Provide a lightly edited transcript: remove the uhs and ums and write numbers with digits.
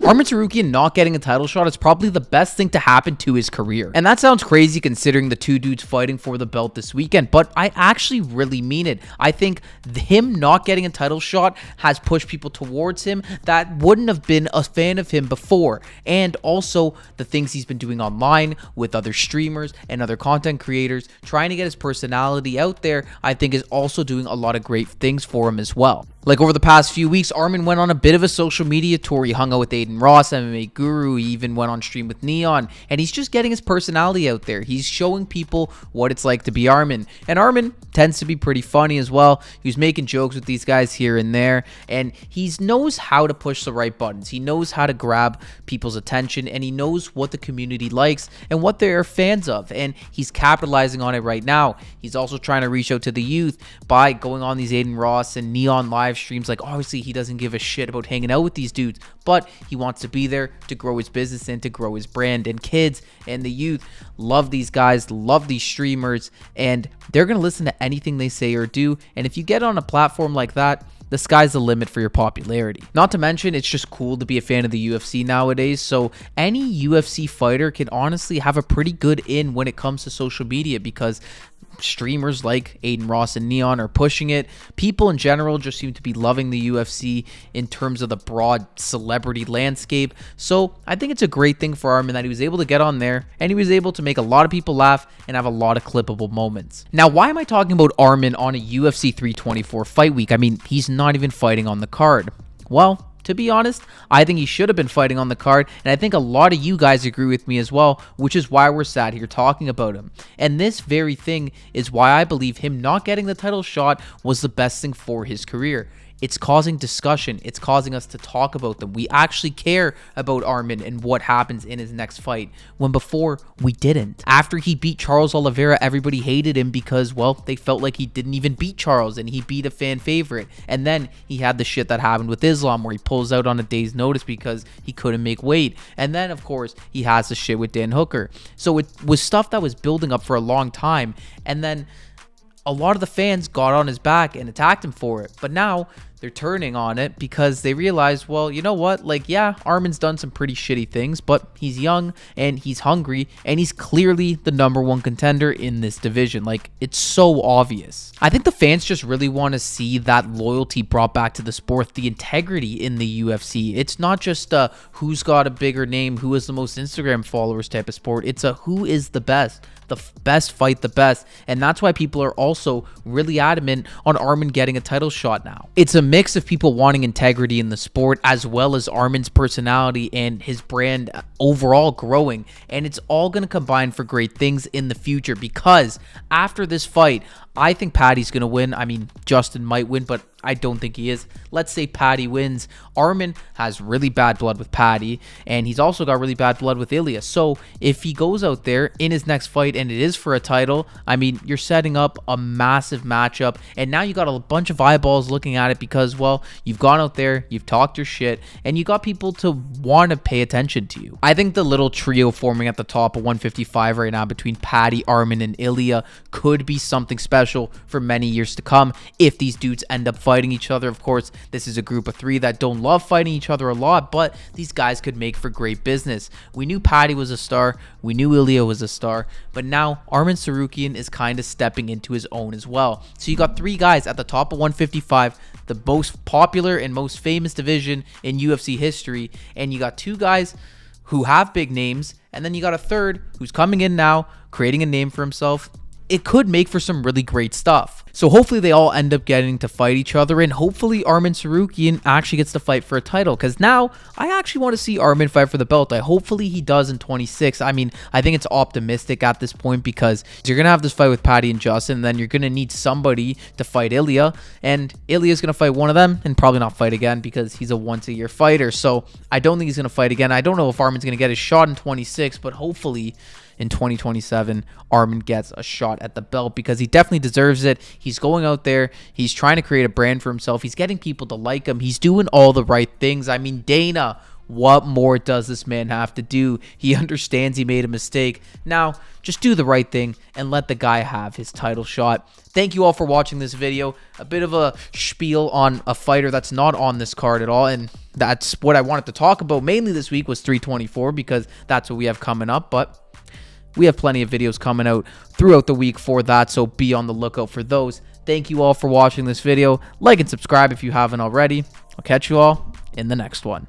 Arman Tsarukyan not getting a title shot is probably the best thing to happen to his career. And that sounds crazy considering the two dudes fighting for the belt this weekend, but I actually really mean it. I think him not getting a title shot has pushed people towards him that wouldn't have been a fan of him before. And also the things he's been doing online with other streamers and other content creators, trying to get his personality out there, I think is also doing a lot of great things for him as well. Like over the past few weeks, Arman went on a bit of a social media tour. He hung out with Aiden Ross, MMA Guru. He even went on stream with Neon. And he's just getting his personality out there. He's showing people what it's like to be Arman. And Arman tends to be pretty funny as well. He was making jokes with these guys here and there. And he knows how to push the right buttons. He knows how to grab people's attention. And he knows what the community likes and what they're fans of. And he's capitalizing on it right now. He's also trying to reach out to the youth by going on these Aiden Ross and Neon live streams. Like, obviously he doesn't give a shit about hanging out with these dudes, but he wants to be there to grow his business and to grow his brand. And kids and the youth love these guys, love these streamers, and they're gonna listen to anything they say or do. And if you get on a platform like that, the sky's the limit for your popularity. Not to mention, it's just cool to be a fan of the UFC nowadays, so any UFC fighter can honestly have a pretty good in when it comes to social media, because streamers like Aiden Ross and Neon are pushing it. People in general just seem to be loving the UFC in terms of the broad celebrity landscape. So I think it's a great thing for Arman that he was able to get on there and he was able to make a lot of people laugh and have a lot of clippable moments. Now, why am I talking about Arman on a UFC 324 fight week? I mean, he's not even fighting on the card. Well, to be honest, I think he should have been fighting on the card, and I think a lot of you guys agree with me as well, which is why we're sat here talking about him. And this very thing is why I believe him not getting the title shot was the best thing for his career. It's causing discussion. It's causing us to talk about them. We actually care about Arman and what happens in his next fight, when before we didn't. After he beat Charles Oliveira, everybody hated him because, well, they felt like he didn't even beat Charles and he beat a fan favorite. And then he had the shit that happened with Islam where he pulls out on a day's notice because he couldn't make weight. And then, of course, he has the shit with Dan Hooker. So it was stuff that was building up for a long time. And then a lot of the fans got on his back and attacked him for it. But now they're turning on it because they realize, well, you know what? Like, yeah, Arman's done some pretty shitty things, but he's young and he's hungry and he's clearly the #1 contender in this division. Like, it's so obvious. I think the fans just really want to see that loyalty brought back to the sport, the integrity in the UFC. It's not just a who's got a bigger name, who has the most Instagram followers type of sport. It's a who is the best. The best fight the best, and that's why people are also really adamant on Arman getting a title shot now. It's a mix of people wanting integrity in the sport as well as Arman's personality and his brand overall growing, and it's all going to combine for great things in the future, because after this fight, I think Paddy's going to win. I mean, Justin might win, but I don't think he is. Let's say Paddy wins. Arman has really bad blood with Paddy, and he's also got really bad blood with Ilya. So if he goes out there in his next fight and it is for a title, I mean, you're setting up a massive matchup, and now you got a bunch of eyeballs looking at it because, well, you've gone out there, you've talked your shit, and you got people to want to pay attention to you. I think the little trio forming at the top of 155 right now between Paddy, Arman, and Ilya could be something special for many years to come if these dudes end up fighting each other. Of course, this is a group of three that don't love fighting each other a lot, but these guys could make for great business. We knew Paddy was a star, we knew Ilya was a star, but now Arman Tsarukyan is kind of stepping into his own as well. So you got three guys at the top of 155, the most popular and most famous division in UFC history, and you got two guys who have big names, and then you got a third who's coming in now, creating a name for himself. It could make for some really great stuff. So hopefully they all end up getting to fight each other, and hopefully Arman Tsarukyan actually gets to fight for a title, because now I actually want to see Arman fight for the belt. Hopefully he does in 26. I mean, I think it's optimistic at this point because you're going to have this fight with Paddy and Justin, and then you're going to need somebody to fight Ilya, and Ilya's going to fight one of them and probably not fight again because he's a once-a-year fighter. So I don't think he's going to fight again. I don't know if Arman's going to get his shot in 26, but hopefully in 2027, Arman gets a shot at the belt because he definitely deserves it. He's going out there. He's trying to create a brand for himself. He's getting people to like him. He's doing all the right things. I mean, Dana, what more does this man have to do? He understands he made a mistake. Now, just do the right thing and let the guy have his title shot. Thank you all for watching this video. A bit of a spiel on a fighter that's not on this card at all, and that's what I wanted to talk about mainly this week was 324 because that's what we have coming up. But we have plenty of videos coming out throughout the week for that, so be on the lookout for those. Thank you all for watching this video. Like and subscribe if you haven't already. I'll catch you all in the next one.